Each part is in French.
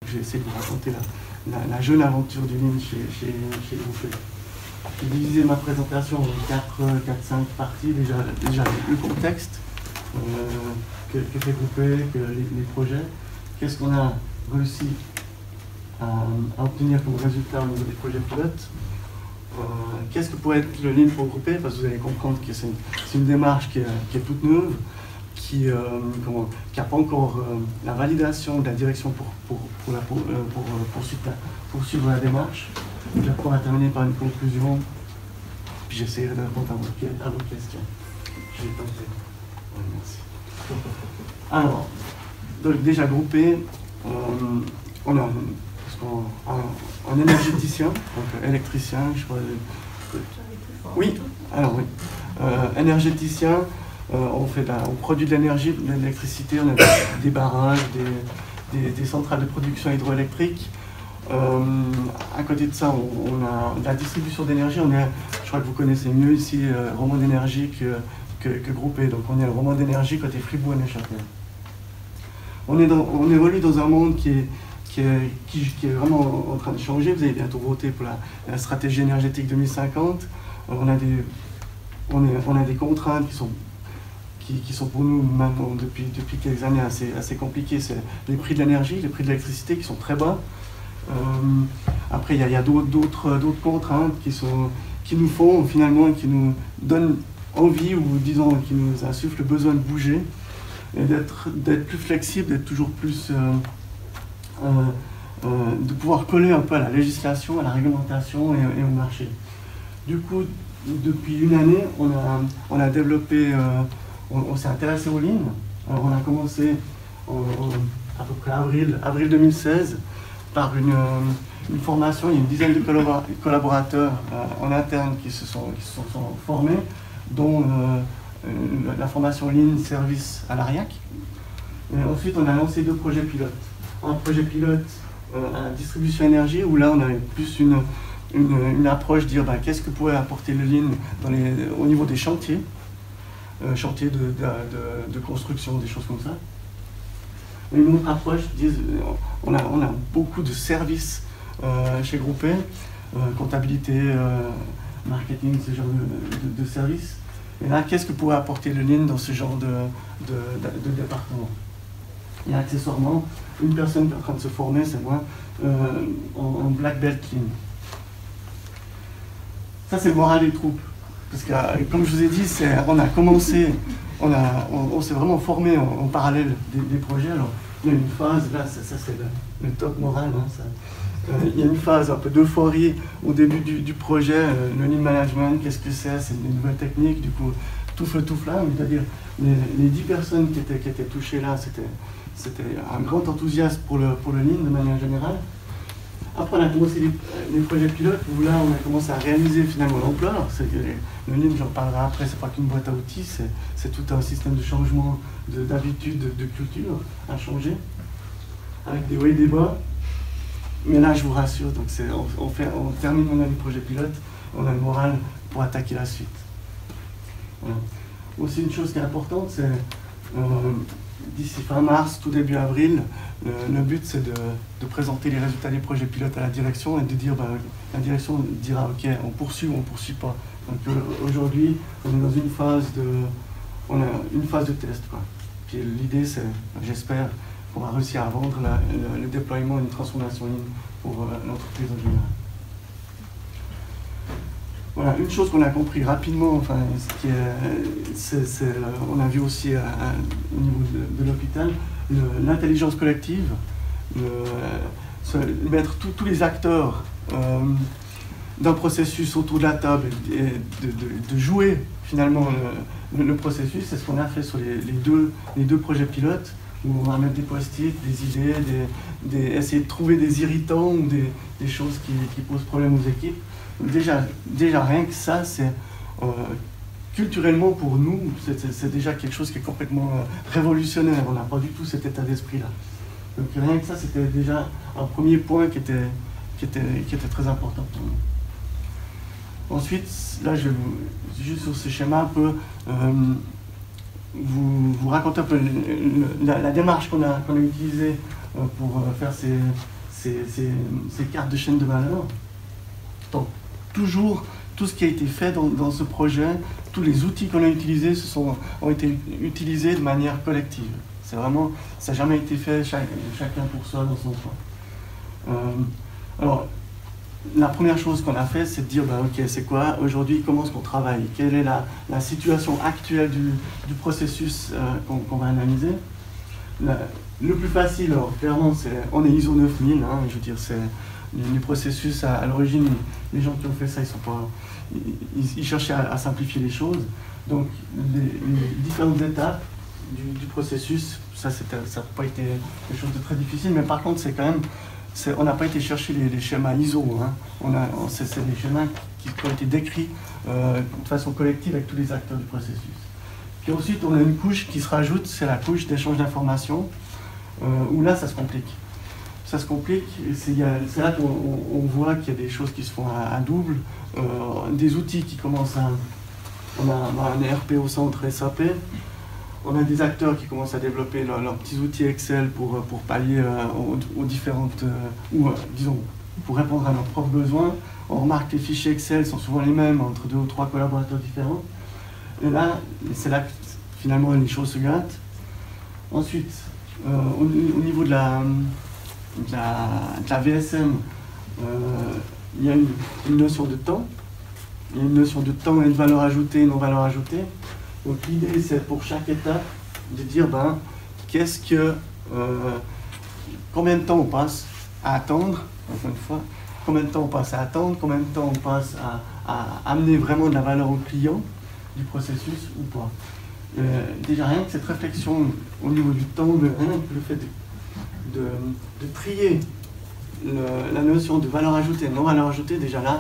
je vais essayer de vous raconter la jeune aventure du Lean chez Groupé. J'ai divisé ma présentation en 4-5 parties. Déjà le contexte que fait Groupé, que les projets. Qu'est-ce qu'on a réussi à obtenir comme résultat au niveau des projets pilotes. Qu'est-ce que pourrait être le Lean pour Groupé, parce que vous allez comprendre que c'est une démarche qui est toute neuve, qui n'a pas encore la validation de la direction pour poursuivre la démarche. Donc après, on va terminer par une conclusion, puis j'essaierai de répondre à vos questions. Je vais tenter. Ouais, merci. Alors, donc déjà Groupé, on a un énergéticien, donc électricien, je crois. Oui, alors oui. Énergéticien, on produit de l'énergie, de l'électricité, on a des barrages, des centrales de production hydroélectrique. À côté de ça, on a la distribution d'énergie. Je crois que vous connaissez mieux ici Romand d'énergie que Groupé. Donc on est le Romand d'énergie côté Fribourg et Neuchâtel. On évolue dans un monde qui est vraiment en train de changer. Vous allez bientôt voter pour la stratégie énergétique 2050. On a des contraintes qui sont pour nous maintenant depuis quelques années assez compliquées. C'est les prix de l'énergie, les prix de l'électricité qui sont très bas. Après, il y a d'autres contraintes qui nous font finalement, qui nous donnent envie, ou disons qui nous insufflent le besoin de bouger et d'être plus flexible, d'être toujours plus de pouvoir coller un peu à la législation, à la réglementation et au marché. Du coup, depuis une année, on a développé, on s'est intéressé au Lean. Alors, on a commencé à peu près avril 2016 par une formation. Il y a une dizaine de collaborateurs en interne qui se sont formés, dont la formation Lean Service à l'ARIAC. Et ensuite, on a lancé 2 projets pilotes. Un projet pilote à la distribution énergie, où là, on avait plus une approche, dire qu'est-ce que pourrait apporter le Lean au niveau des chantiers, chantiers de construction, des choses comme ça. Et une autre approche, on a beaucoup de services chez Groupé, comptabilité, marketing, ce genre de services. Et là, qu'est-ce que pourrait apporter le Lean dans ce genre de département? Et accessoirement, une personne qui est en train de se former, c'est moi, en Black Belt Lean. Ça, c'est le moral des troupes. Parce que, comme je vous ai dit, on a commencé, on s'est vraiment formé en parallèle des projets. Alors, il y a une phase, là, ça c'est le top moral. Hein, il y a une phase un peu d'euphorie au début du projet. Le Lean Management, qu'est-ce que c'est? C'est une nouvelle technique, du coup, tout feu, tout flamme. C'est-à-dire, les 10 personnes qui étaient touchées là, c'était un grand enthousiasme pour le Lean de manière générale. Après, on a commencé les projets pilotes, où là, on a commencé à réaliser finalement l'ampleur. Le Lean, j'en parlerai après, c'est pas qu'une boîte à outils, c'est tout un système de changement d'habitude, de culture à changer, avec des hauts et des bas. Mais là, je vous rassure, donc on termine maintenant les projets pilotes, on a le moral pour attaquer la suite. Voilà. Aussi, une chose qui est importante, c'est d'ici fin mars, tout début avril, le but c'est de présenter les résultats des projets pilotes à la direction et de dire, la direction dira ok, on poursuit ou on ne poursuit pas. Donc aujourd'hui, on est dans une phase de test, quoi. Puis l'idée c'est, j'espère, qu'on va réussir à vendre le déploiement et une transformation Lean pour l'entreprise en général. Voilà, une chose qu'on a compris rapidement, enfin, on a vu aussi au niveau de l'hôpital, l'intelligence collective, mettre tous les acteurs d'un processus autour de la table et de jouer finalement le processus. C'est ce qu'on a fait sur les deux projets pilotes, où on va mettre des post-it, des idées, essayer de trouver des irritants ou des choses qui posent problème aux équipes. Déjà rien que ça, c'est culturellement pour nous, c'est déjà quelque chose qui est complètement révolutionnaire. On n'a pas du tout cet état d'esprit-là. Donc rien que ça, c'était déjà un premier point qui était très important pour nous. Ensuite, là, je vais juste sur ce schéma un peu vous raconter un peu la démarche qu'on a utilisée pour faire ces cartes de chaîne de valeur. Donc, toujours, tout ce qui a été fait dans ce projet, tous les outils qu'on a utilisés ont été utilisés de manière collective. C'est vraiment, ça n'a jamais été fait chacun pour soi dans son coin. Alors, la première chose qu'on a fait, c'est de dire, ok, c'est quoi aujourd'hui, comment est-ce qu'on travaille? Quelle est la situation actuelle du processus qu'on va analyser? Le plus facile, alors, clairement, on est ISO 9000, hein, je veux dire, c'est les processus à l'origine, les gens qui ont fait ça, ils cherchaient à simplifier les choses. Donc, les différentes étapes du processus, ça n'a pas été quelque chose de très difficile, mais par contre, c'est quand même, on n'a pas été chercher les schémas ISO, hein. C'est des schémas qui ont été décrits de façon collective avec tous les acteurs du processus. Puis ensuite, on a une couche qui se rajoute, c'est la couche d'échange d'informations, où là, ça se complique. Ça se complique, c'est là qu'on voit qu'il y a des choses qui se font à double, des outils qui commencent à... On a un ERP au centre SAP, on a des acteurs qui commencent à développer leurs petits outils Excel pour pallier aux différentes... disons, pour répondre à leurs propres besoins. On remarque que les fichiers Excel sont souvent les mêmes entre 2 ou 3 collaborateurs différents. Et là, c'est là que finalement les choses se gâtent. Ensuite, au niveau de la VSM, il y a une notion de temps. Il y a une notion de temps et de valeur ajoutée et non valeur ajoutée. Donc l'idée, c'est pour chaque étape de dire combien de temps on passe à attendre, encore une fois, combien de temps on passe à attendre, combien de temps on passe à amener vraiment de la valeur au client du processus ou pas. Déjà rien que cette réflexion au niveau du temps, rien que le fait de trier la notion de valeur ajoutée et non valeur ajoutée, déjà là,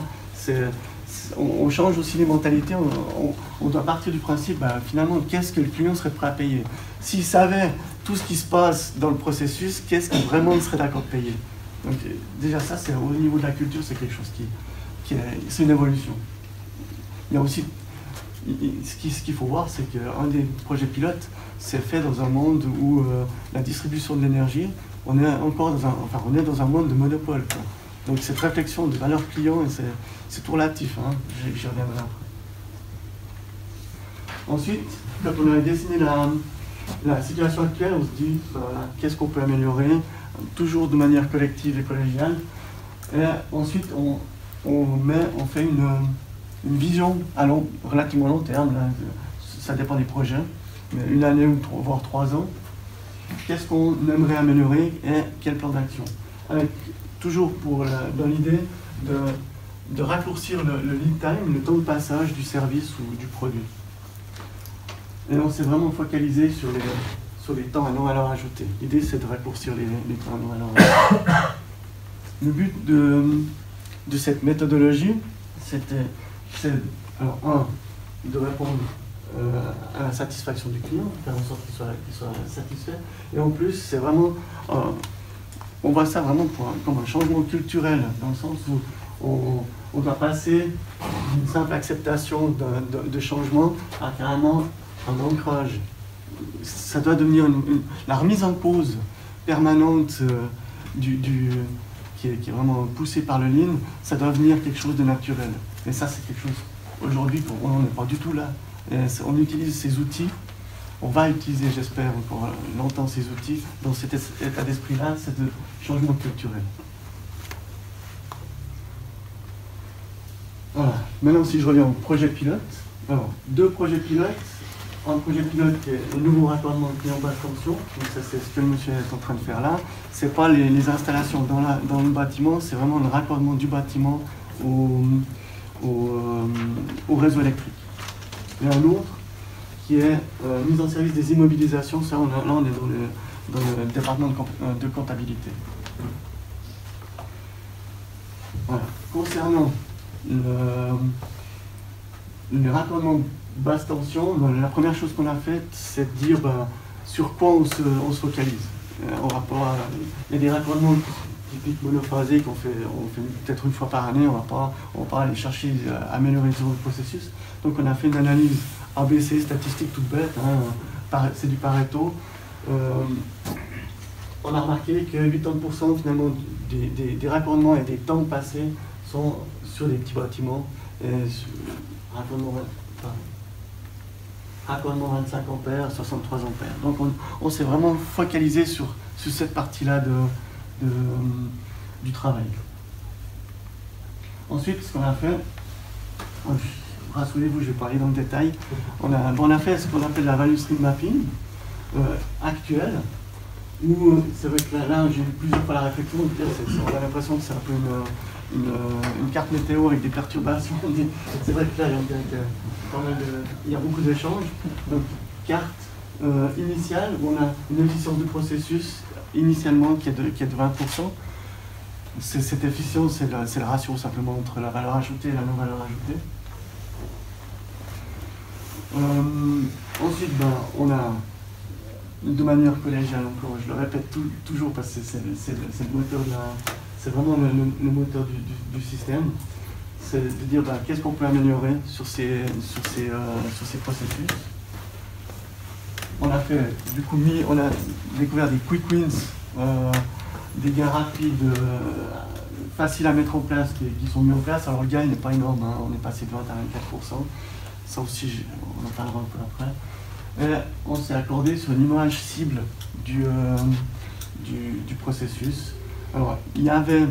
on change aussi les mentalités, on doit partir du principe, finalement, qu'est-ce que le client serait prêt à payer? S'il savait tout ce qui se passe dans le processus, qu'est-ce qu'il vraiment serait d'accord de payer? Donc déjà ça, c'est au niveau de la culture, c'est quelque chose c'est une évolution. Il y a aussi, ce qu'il faut voir, c'est qu'un des projets pilotes, c'est fait dans un monde où la distribution de l'énergie, on est dans un monde de monopole, quoi. Donc cette réflexion de valeur client, c'est tout relatif, hein. J'y reviendrai après. Ensuite, quand on a dessiné la situation actuelle, on se dit qu'est-ce qu'on peut améliorer, toujours de manière collective et collégiale. Et ensuite, on fait une vision relativement long terme, là, ça dépend des projets, mais 1 année ou voire 3 ans. Qu'est-ce qu'on aimerait améliorer et quel plan d'action? Avec toujours dans l'idée de raccourcir le lead time, le temps de passage du service ou du produit. Et on s'est vraiment focalisé sur les temps à non valeur ajoutée. L'idée, c'est de raccourcir les temps à non valeur ajoutée. Le but de cette méthodologie, c'est de répondre à la satisfaction du client, faire en sorte qu'il soit satisfait. Et en plus, c'est vraiment... on voit ça vraiment comme un changement culturel, dans le sens où on doit passer d'une simple acceptation de changement à carrément un ancrage. Ça doit devenir la remise en cause permanente qui est vraiment poussée par le lean, ça doit devenir quelque chose de naturel. Et ça, c'est quelque chose, aujourd'hui, on n'est pas du tout là. On utilise ces outils. On va utiliser, j'espère, encore longtemps ces outils dans cet état d'esprit-là, c'est de changement culturel. Voilà. Maintenant, si je reviens au projet pilote, alors, 2 projets pilotes. Un projet pilote qui est le nouveau raccordement de client basse tension. Donc ça, c'est ce que le monsieur est en train de faire là. Ce n'est pas les installations dans le bâtiment, c'est vraiment le raccordement du bâtiment au réseau électrique. Et un autre qui est mise en service des immobilisations. Ça, là, on est dans le département de comptabilité. Voilà. Concernant le raccordement basse tension, la première chose qu'on a faite, c'est de dire sur quoi on se focalise. En rapport il y a des raccordements typiques monophasiques qu'on fait peut-être une fois par année, on va pas aller chercher à améliorer le processus. Donc on a fait une analyse ABC statistique toute bête, hein, c'est du Pareto. On a remarqué que 80% finalement des raccordements et des temps passés sont sur des petits bâtiments. Raccordement 25 ampères, 63 ampères. Donc on s'est vraiment focalisé sur cette partie-là du travail. Ensuite, ce qu'on a fait, rassurez-vous, je vais parler dans le détail, on a fait ce qu'on appelle la value stream mapping actuelle, où c'est vrai que là j'ai eu plusieurs fois la réflexion, on a l'impression que c'est un peu une carte météo avec des perturbations. C'est vrai que là il y a beaucoup d'échanges. Donc carte initiale où on a une efficience du processus initialement qui est de 20%. Cette efficience, c'est le ratio simplement entre la valeur ajoutée et la non-valeur ajoutée. Ensuite, on a, de manière collégiale encore, je le répète toujours parce que c'est le moteur c'est vraiment le moteur du système, c'est de dire qu'est-ce qu'on peut améliorer sur ces processus. On a fait, du coup, on a découvert des quick wins, des gains rapides, faciles à mettre en place, qui sont mis en place. Alors le gain, il n'est pas énorme, hein. On est passé de 20 à 24%. Ça aussi, on en parlera un peu après. Et on s'est accordé sur une image cible du processus. Alors, il y avait,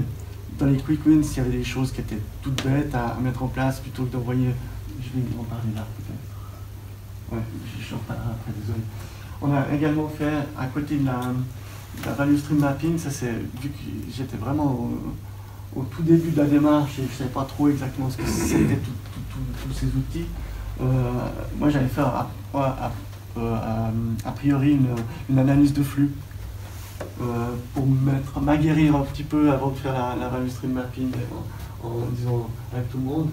dans les quick wins, il y avait des choses qui étaient toutes bêtes à mettre en place, plutôt que d'envoyer... Je vais en parler là, peut-être. Ouais, je en parlerai après, désolé. On a également fait, à côté de la value stream mapping, ça c'est, vu que j'étais vraiment au tout début de la démarche et je ne savais pas trop exactement ce que c'était tous ces outils, moi j'allais faire a priori une analyse de flux pour m'aguerrir un petit peu avant de faire la value stream mapping en disant avec tout le monde.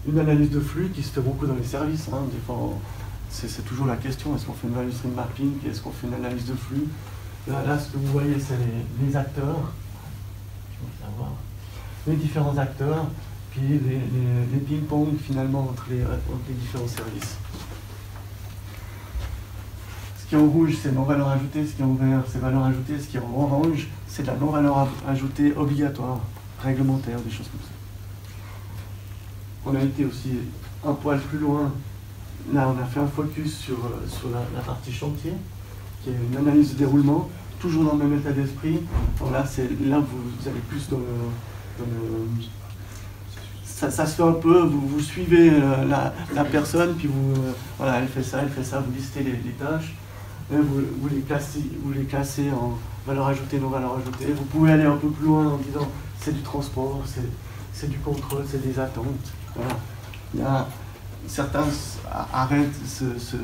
Une analyse de flux qui se fait beaucoup dans les services, hein. Des fois, c'est toujours la question, est-ce qu'on fait une value stream mapping, est-ce qu'on fait une analyse de flux? Là, ce que vous voyez, c'est les acteurs, les différents acteurs, puis les ping-pong finalement entre les différents services. Ce qui est en rouge, c'est non-valeur ajoutée, ce qui est en vert, c'est valeur ajoutée, ce qui est en orange, c'est de la non-valeur ajoutée obligatoire, réglementaire, des choses comme ça. On a été aussi un poil plus loin. Là, on a fait un focus sur la partie chantier, qui est une analyse de déroulement, toujours dans le même état d'esprit. Là, vous allez plus dans le ça se fait un peu, vous suivez la personne, puis voilà, elle fait ça, vous listez les tâches, et vous les classez en valeur ajoutée, non valeur ajoutée. Vous pouvez aller un peu plus loin en disant c'est du transport, c'est du contrôle, c'est des attentes. Voilà. Il y a certains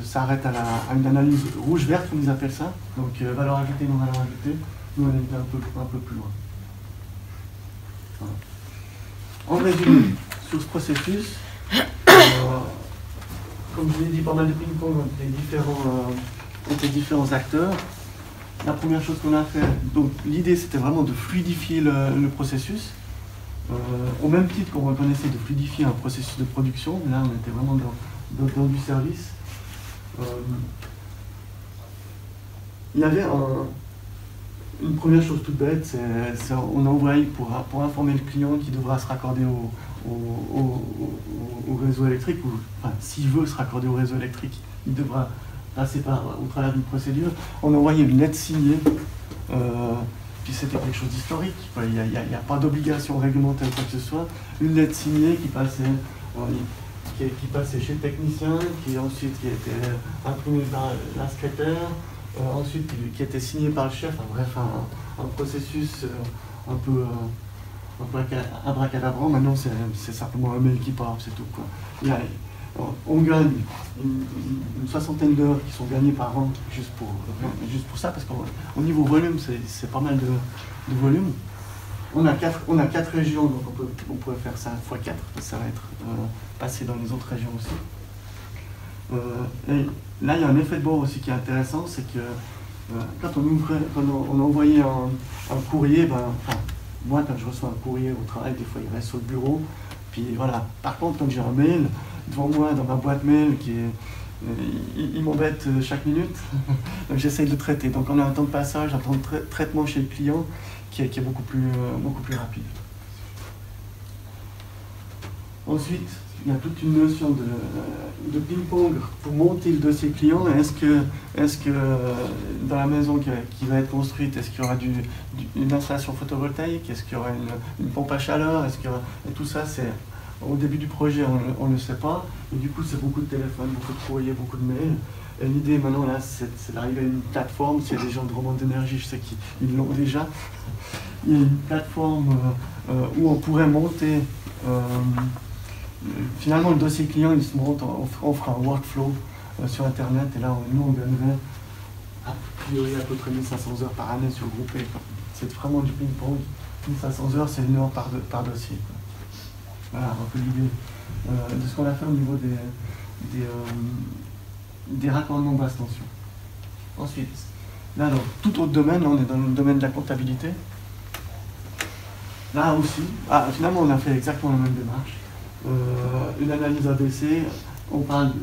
s'arrêtent à une analyse rouge-verte, comme ils appellent ça. Donc valeur ajoutée, non valeur ajoutée. Nous, on est un peu plus loin. Voilà. En résumé, sur ce processus, comme je l'ai dit, pas mal de ping-pong entre les différents acteurs. La première chose qu'on a fait, donc l'idée c'était vraiment de fluidifier le processus. Au même titre qu'on reconnaissait de fluidifier un processus de production, là on était vraiment dans du service. Il y avait une première chose toute bête, c'est on envoie pour informer le client qui devra se raccorder au réseau électrique, ou enfin, s'il veut se raccorder au réseau électrique, il devra passer au travers d'une procédure. On envoyait une lettre signée. Puis c'était quelque chose d'historique, il n'y a pas d'obligation réglementaire ou quoi que ce soit. Une lettre signée qui passait chez le technicien, qui ensuite qui était imprimée par la secrétaire, ensuite qui était signée par le chef. Bref, un processus un peu abracadabrant. Maintenant c'est simplement un mail qui part, c'est tout, quoi. On gagne une soixantaine d'heures qui sont gagnées par an juste pour ça, parce qu'au niveau volume, c'est pas mal de volume. On a 4 régions, donc on pourrait faire ça x4, parce que ça va être passé dans les autres régions aussi. Et là, il y a un effet de bord aussi qui est intéressant, c'est que quand on envoyait un courrier, moi quand je reçois un courrier au travail, des fois il reste sur le bureau, puis voilà. Par contre, quand j'ai un mail devant moi, dans ma boîte mail, il m'embête chaque minute, donc j'essaye de le traiter. Donc on a un temps de passage, un temps de traitement chez le client qui est beaucoup plus rapide. Ensuite, il y a toute une notion de ping-pong pour monter le dossier client. Est-ce que dans la maison qui va être construite, est-ce qu'il y aura une installation photovoltaïque? Est-ce qu'il y aura une pompe à chaleur? Et tout ça, c'est au début du projet, on ne le sait pas. Et du coup, c'est beaucoup de téléphones, beaucoup de courriers, beaucoup de mails. Et l'idée maintenant, là, c'est d'arriver à une plateforme. S'il y a des gens de Romande d'énergie, je sais qu'ils l'ont déjà. Il y a une plateforme où on pourrait monter. Finalement, le dossier client, il se monte, on fera un workflow sur Internet, et là, nous, on gagnerait a priori à peu près 1500 heures par année sur le groupe. C'est vraiment du ping-pong. 1500 heures, c'est 1 heure par dossier. Voilà, un peu l'idée de ce qu'on a fait au niveau des raccordements basse tension. Ensuite, là, dans tout autre domaine, là, on est dans le domaine de la comptabilité. Là aussi, finalement, on a fait exactement la même démarche. Une analyse ABC, on parle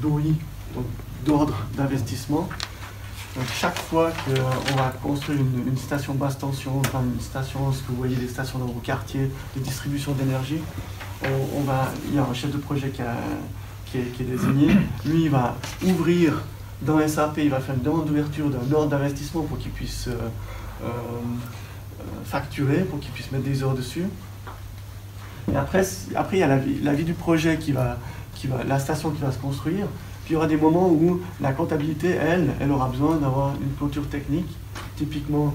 d'OI, donc d'ordre d'investissement. Donc chaque fois qu'on va construire une station basse tension, enfin une station, ce que vous voyez, les stations dans vos quartiers de distribution d'énergie, il y a un chef de projet qui est désigné. Lui, il va ouvrir dans SAP, il va faire une demande d'ouverture d'un ordre d'investissement pour qu'il puisse facturer, pour qu'il puisse mettre des heures dessus. Et après il y a la vie du projet la station qui va se construire. Puis il y aura des moments où la comptabilité, elle aura besoin d'avoir une clôture technique. Typiquement,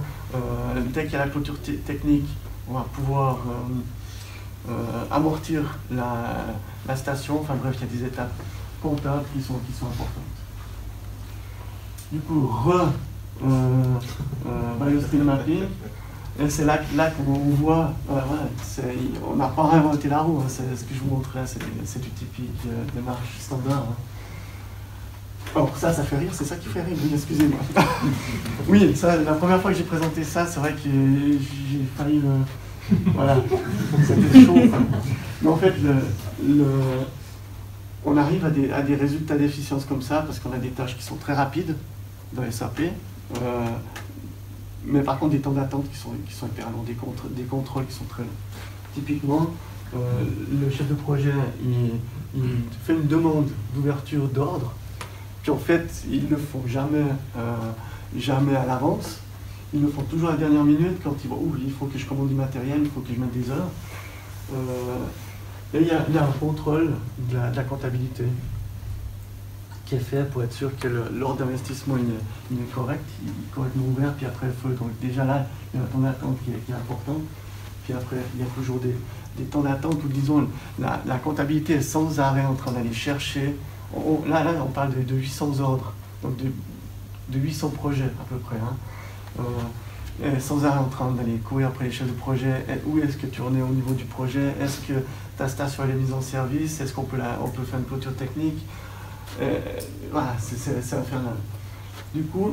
dès qu'il y a la clôture technique, on va pouvoir amortir la station. Enfin bref, il y a des étapes comptables qui sont importantes. Du coup, biostream mapping. Et c'est là qu'on voit, on n'a pas inventé la roue, hein, c'est ce que je vous montrais, c'est du typique démarche standard. Hein. Alors ça fait rire, c'est ça qui fait rire, oui, excusez-moi. Oui, ça, la première fois que j'ai présenté ça, c'est vrai que j'ai failli voilà, c'était chaud. Mais en fait, on arrive à des résultats d'efficience comme ça, parce qu'on a des tâches qui sont très rapides dans SAP. Mais par contre, des temps d'attente qui sont hyper longs, des contrôles qui sont très longs. Typiquement, le chef de projet, il fait une demande d'ouverture d'ordre, puis en fait, ils ne le font jamais à l'avance. Ils le font toujours à la dernière minute, quand ils vont, il faut que je commande du matériel, il faut que je mette des heures. Et il y a un contrôle de la comptabilité qui est fait pour être sûr que l'ordre d'investissement il est correct, il est correctement ouvert, puis après il faut, donc déjà là, il y a un temps d'attente qui est important, puis après il y a toujours des temps d'attente où disons la comptabilité est sans arrêt en train d'aller chercher, là on parle de 800 ordres, donc de 800 projets à peu près, hein. Sans arrêt en train d'aller courir après les chefs de projet, où est-ce que tu en es au niveau du projet, est-ce que ta station est mise en service, est-ce qu'on peut faire une clôture technique. Voilà, c'est infernal. Du coup,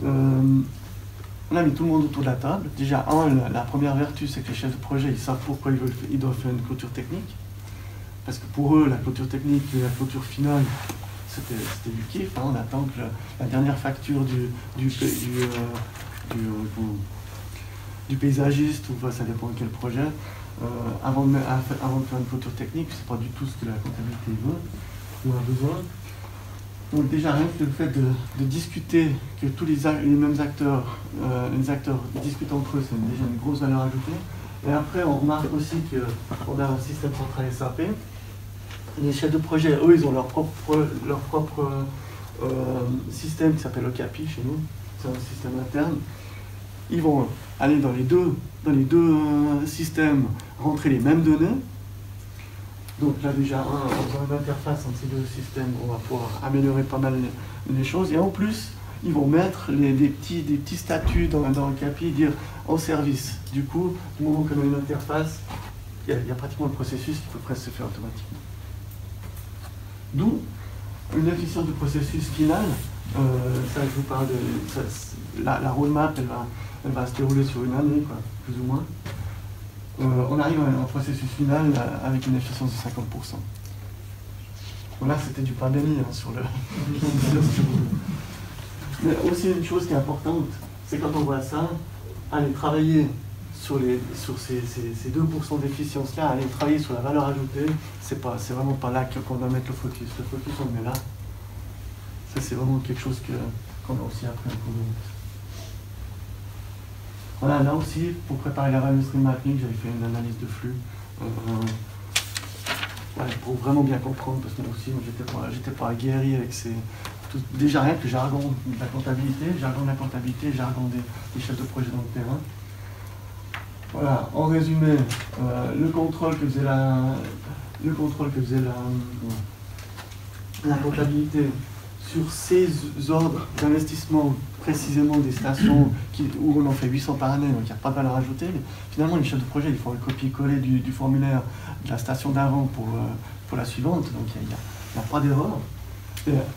on a mis tout le monde autour de la table. Déjà, la première vertu, c'est que les chefs de projet, ils savent pourquoi ils doivent faire une clôture technique. Parce que pour eux, la clôture technique et la clôture finale, c'était du kiff. Hein. On attend que la dernière facture du paysagiste, ou ça dépend de quel projet, avant de faire une clôture technique, c'est pas du tout ce que la comptabilité veut ou a besoin. Donc déjà, rien que le fait de discuter, que tous les mêmes acteurs, discutent entre eux, c'est déjà une grosse valeur ajoutée. Et après, on remarque aussi qu'on a un système central SAP. Les chefs de projet, eux, ils ont leur propre système qui s'appelle Okapi chez nous. C'est un système interne. Ils vont aller dans les deux systèmes, rentrer les mêmes données. Donc là déjà, en faisant une interface entre ces deux systèmes, on va pouvoir améliorer pas mal les choses. Et en plus, ils vont mettre des petits statuts dans le CAPI, dire en service. Du coup, du moment qu'on a une interface, il y a pratiquement le processus qui peut presque se faire automatiquement. D'où une efficience du processus final. Ça, je vous parle de la roadmap, elle va se dérouler sur une année, quoi, plus ou moins. On arrive à un processus final avec une efficience de 50%. Bon, là, c'était du pain béni sur le... Mais aussi une chose qui est importante, c'est quand on voit ça, aller travailler sur ces 2% d'efficience-là, aller travailler sur la valeur ajoutée, c'est vraiment pas là qu'on doit mettre le focus. Le focus, on le met là. Ça, c'est vraiment quelque chose qu'on a aussi appris en cours de route. Voilà, là aussi, pour préparer la value stream mapping, j'avais fait une analyse de flux. Ouais, pour vraiment bien comprendre, parce que moi aussi, j'étais pas aguerri avec déjà rien que le jargon de la comptabilité, jargon des chefs de projet dans le terrain. Voilà, en résumé, le contrôle que faisait la comptabilité sur ces ordres d'investissement, précisément des stations où on en fait 800 par année, donc il n'y a pas de valeur ajoutée, mais finalement les chefs de projet, ils font le copier-coller du formulaire de la station d'avant pour la suivante, donc il n'y a pas d'erreur.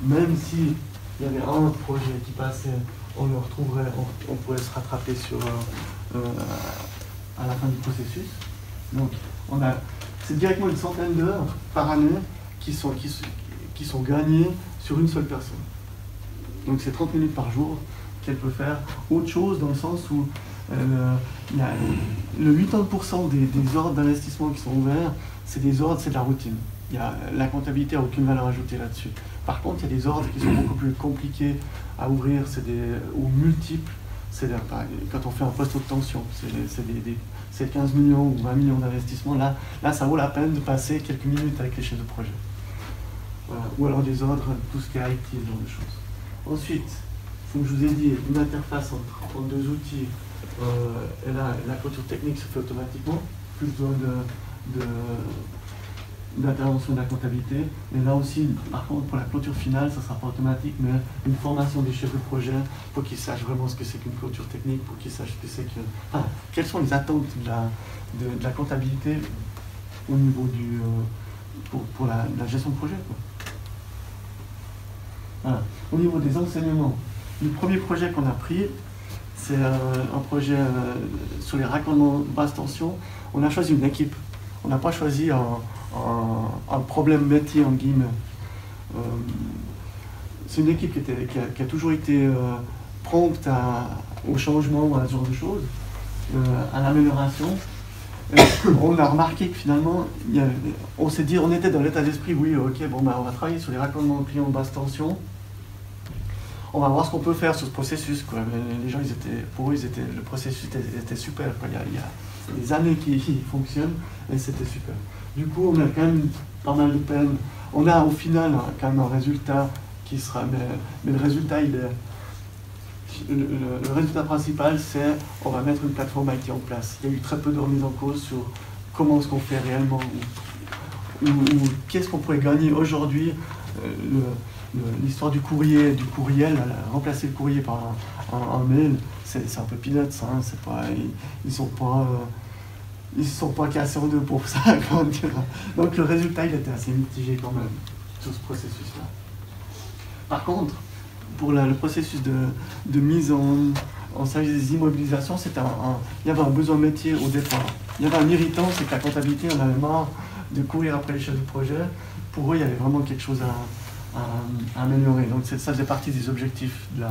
Même s'il y avait un projet qui passait, on le retrouverait, on pourrait se rattraper à la fin du processus. Donc c'est directement une centaine d'heures par année qui sont gagnées sur une seule personne. Donc c'est 30 minutes par jour qu'elle peut faire autre chose, dans le sens où il y a le 80% des ordres d'investissement qui sont ouverts, c'est de la routine. La comptabilité n'a aucune valeur ajoutée là-dessus. Par contre, il y a des ordres qui sont beaucoup plus compliqués à ouvrir, ou multiples. Quand on fait un poste haute tension, c'est 15 millions ou 20 millions d'investissements. Là, ça vaut la peine de passer quelques minutes avec les chefs de projet. Voilà. Ou alors des ordres, tout ce qui est IT, ce genre de choses. Ensuite, comme je vous ai dit, une interface entre deux outils, et là, la clôture technique se fait automatiquement, plus besoin d'intervention de la comptabilité. Mais là aussi, par contre, pour la clôture finale, ça ne sera pas automatique, mais une formation des chefs de projet pour qu'ils sachent vraiment ce que c'est qu'une clôture technique, pour qu'ils sachent ce que c'est que... Enfin, quelles sont les attentes de la comptabilité au niveau pour la gestion de projet, quoi. Voilà. Au niveau des enseignements, le premier projet qu'on a pris, c'est un projet sur les raccordements basse tension. On a choisi une équipe. On n'a pas choisi un problème métier, en guillemets. C'est une équipe qui a toujours été prompte au changement, à ce genre de choses, à l'amélioration. On a remarqué que finalement, on s'est dit, on était dans l'état d'esprit, oui, ok, bon, on va travailler sur les raccordements clients basse tension. On va voir ce qu'on peut faire sur ce processus, quoi. Les gens, pour eux, le processus était super, quoi. Il y a des années qui fonctionnent et c'était super. Du coup, on a quand même pas mal de peine. On a au final quand même un résultat qui sera, mais le résultat, le résultat principal, c'est on va mettre une plateforme IT en place. Il y a eu très peu de remise en cause sur comment est-ce qu'on fait réellement ou qu'est-ce qu'on pourrait gagner aujourd'hui. L'histoire du courriel, remplacer le courrier par un mail, c'est un peu peanuts, hein, ils ne sont pas cassés en deux pour ça, comment dire. Donc le résultat, il était assez mitigé quand même, sur ce processus-là. Par contre, pour le processus de mise en service des immobilisations, il y avait un besoin métier au départ. Il y avait un irritant, c'est que la comptabilité, on avait marre de courir après les chefs de projet. Pour eux, il y avait vraiment quelque chose à améliorer. Donc ça faisait partie des objectifs de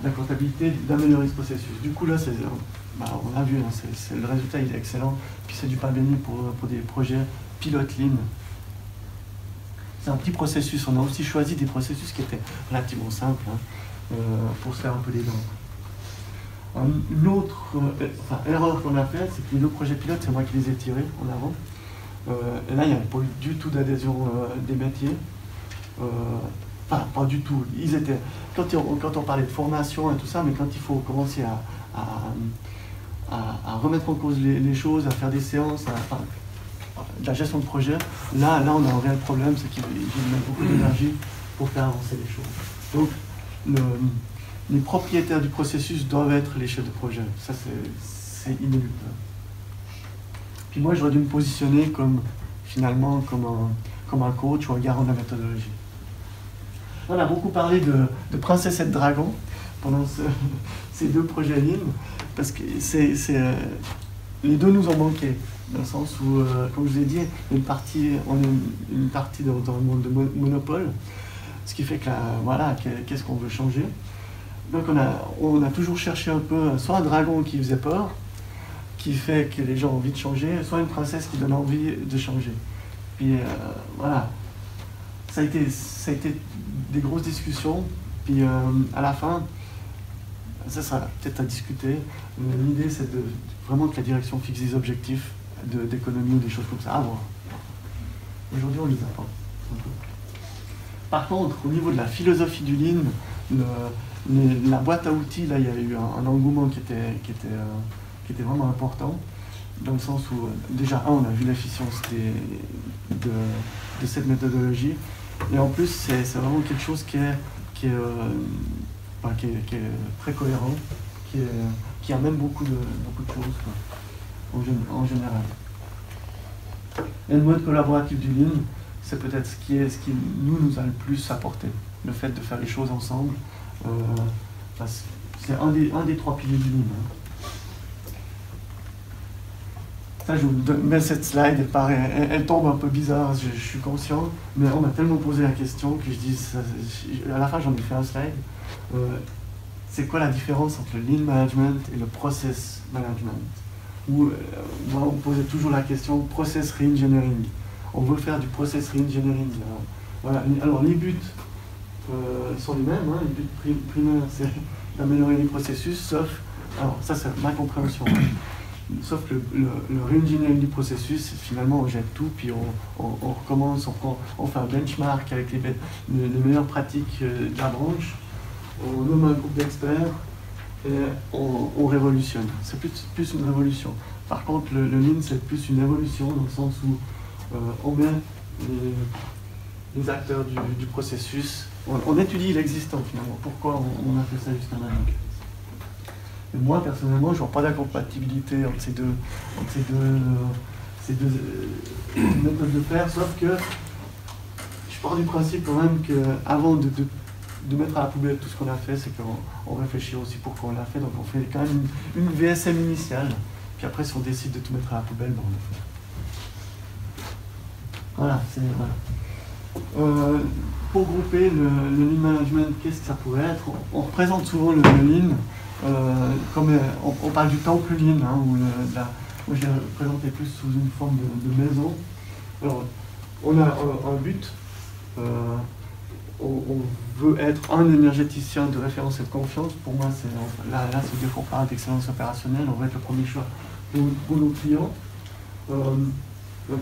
la comptabilité, d'améliorer ce processus. Du coup là, on a vu, hein, le résultat il est excellent, puis c'est du pain béni pour des projets pilote ligne. C'est un petit processus, on a aussi choisi des processus qui étaient relativement simples, hein, pour se faire un peu des dents. Une autre erreur qu'on a faite, c'est que les deux projets pilotes, c'est moi qui les ai tirés en avant. Et là, il n'y avait pas eu du tout d'adhésion des métiers. Enfin, pas du tout. Quand on parlait de formation et tout ça, mais quand il faut commencer à remettre en cause les choses, à faire des séances, de la gestion de projet, là on a un réel problème, c'est qu'ils mettent beaucoup d'énergie pour faire avancer les choses. Donc, les propriétaires du processus doivent être les chefs de projet. Ça, c'est inéluctable. Puis moi, j'aurais dû me positionner comme un coach ou un garant de la méthodologie. On a beaucoup parlé de Princesse et de Dragon pendant ces deux projets lignes, parce que les deux nous ont manqué, dans le sens où, comme je vous ai dit, on est une partie dans le monde de monopole, ce qui fait que qu'est-ce qu'on veut changer. Donc on a toujours cherché un peu soit un dragon qui faisait peur, qui fait que les gens ont envie de changer, soit une princesse qui donne envie de changer. Puis voilà, ça a été des grosses discussions, puis à la fin, ça sera peut-être à discuter, mais l'idée c'est vraiment que la direction fixe des objectifs d'économie ou des choses comme ça à voir. Aujourd'hui on les a pas. Par contre, au niveau de la philosophie du Lean, la boîte à outils, là il y a eu un engouement qui était vraiment important, dans le sens où, déjà, on a vu l'efficience de cette méthodologie, et en plus, c'est vraiment quelque chose qui est très cohérent, qui amène beaucoup de choses, quoi, en général. Et le mode collaboratif du Lean, c'est peut-être ce qui nous a le plus apporté, le fait de faire les choses ensemble. C'est un des 3 piliers du Lean. Ça, je vous mets cette slide, elle tombe un peu bizarre, je suis conscient, mais on m'a tellement posé la question que je dis, à la fin j'en ai fait un slide. C'est quoi la différence entre le Lean Management et le Process Management? Moi, on posait toujours la question Process Reengineering. On veut faire du Process Reengineering. Voilà. Alors les buts sont les mêmes, hein. Les buts primaires, c'est d'améliorer les processus, sauf, alors ça c'est ma compréhension, sauf que le re-engineering du processus, finalement on jette tout, puis on recommence, on fait un benchmark avec les meilleures pratiques de la branche, on nomme un groupe d'experts et on révolutionne. C'est plus une révolution. Par contre, le Lean, c'est plus une évolution dans le sens où on met les acteurs du processus, on étudie l'existant finalement, pourquoi on a fait ça jusqu'à maintenant. Et moi, personnellement, je ne vois pas d'incompatibilité entre ces deux méthodes de faire, sauf que je pars du principe quand même qu'avant de mettre à la poubelle tout ce qu'on a fait, c'est qu'on réfléchit aussi pourquoi on l'a fait, donc on fait quand même une VSM initiale, puis après si on décide de tout mettre à la poubelle, ben on le fait. Voilà, voilà. Pour grouper le Lean Management, qu'est-ce que ça pourrait être? On représente souvent le Lean comme on parle du temple Lean, hein, moi je l'ai représenté plus sous une forme de maison. Alors, on a un but, on veut être un énergéticien de référence et de confiance. Pour moi, là c'est deux fois par d'excellence opérationnelle, on va être le premier choix pour nos clients. Donc,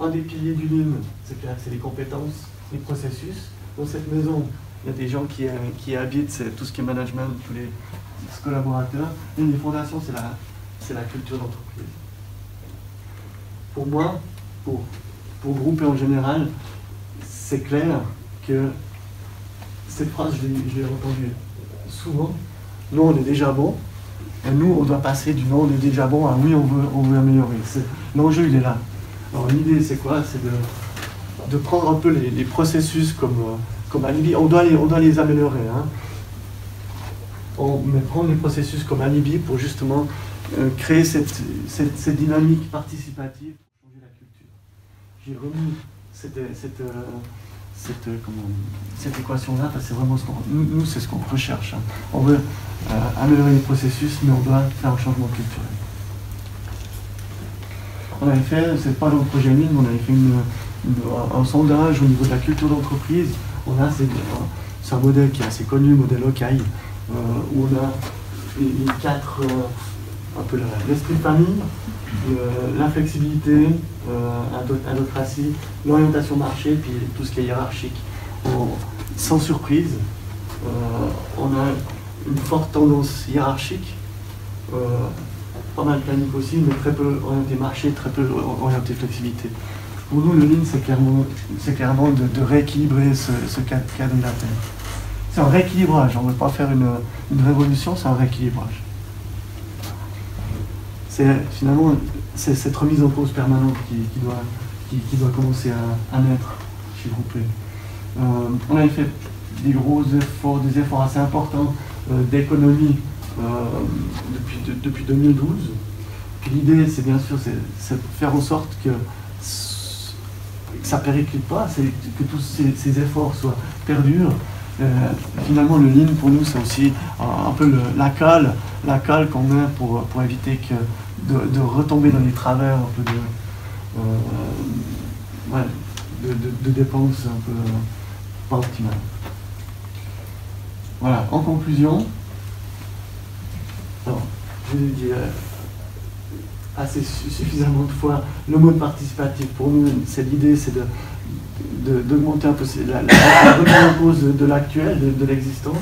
un des piliers du Lean, c'est clair, c'est les compétences, les processus. Dans cette maison, il y a des gens qui habitent tout ce qui est management, tous les collaborateurs. Et les fondations, c'est la culture d'entreprise. Pour moi, pour grouper en général, c'est clair que cette phrase, je l'ai entendue souvent. Nous, on est déjà bon. Et nous, on doit passer du non, on est déjà bon à oui, on veut améliorer. L'enjeu, il est là. Alors, l'idée, c'est quoi? C'est de prendre un peu les processus comme alibi. On doit les améliorer. Hein. Mais prendre les processus comme alibi pour justement créer cette dynamique participative pour changer la culture. J'ai remis cette équation-là, parce que c'est vraiment nous, c'est ce qu'on recherche. Hein. On veut améliorer les processus, mais on doit faire un changement culturel. On avait fait, c'est pas dans le projet Lean, on avait fait un sondage au niveau de la culture d'entreprise. C'est un modèle qui est assez connu, le modèle Okai, où on a les 4, un peu l'esprit de famille, la flexibilité, l'adocratie, l'orientation marché, puis tout ce qui est hiérarchique. Sans surprise, on a une forte tendance hiérarchique, pas mal planique aussi, mais très peu orienté marché, très peu orienté flexibilité. Pour nous, le Lean, c'est clairement de rééquilibrer ce cadre-là. C'est un rééquilibrage, on ne veut pas faire une révolution, c'est un rééquilibrage. Finalement, c'est cette remise en cause permanente qui doit commencer à naître chez Groupé. On avait fait des efforts assez importants d'économie depuis 2012. L'idée, c'est bien sûr, c'est de faire en sorte que ça ne périclite pas, que tous ces efforts perdurent. Finalement, le lean, pour nous, c'est aussi un peu la cale qu'on met pour éviter de retomber dans les travers un peu de dépenses un peu pas optimales. Voilà, en conclusion, alors, je vous ai dit assez suffisamment de fois, le mode participatif, pour nous, l'idée, c'est d'augmenter un peu la remise en cause de l'actuel, de l'existant.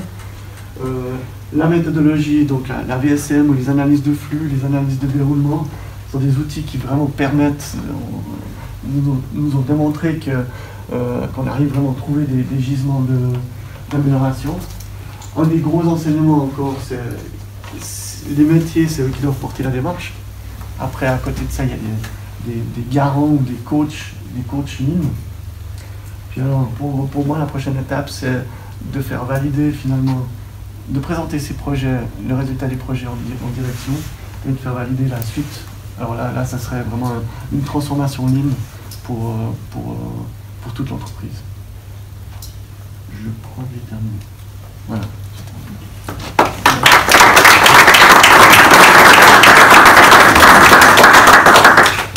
La méthodologie, donc la VSM ou les analyses de flux, les analyses de déroulement, sont des outils qui vraiment permettent, nous ont démontré qu'on arrive vraiment à trouver des gisements d'amélioration. Un des gros enseignements encore, c'est les métiers, c'est eux qui doivent porter la démarche. Après, à côté de ça, il y a des garants ou des coachs lean. Puis alors, pour moi, la prochaine étape, c'est de faire valider finalement, de présenter ces projets, le résultat des projets en direction, et de faire valider la suite. Alors là, ça serait vraiment une transformation lean pour toute l'entreprise. Je crois que j'ai terminé. Voilà.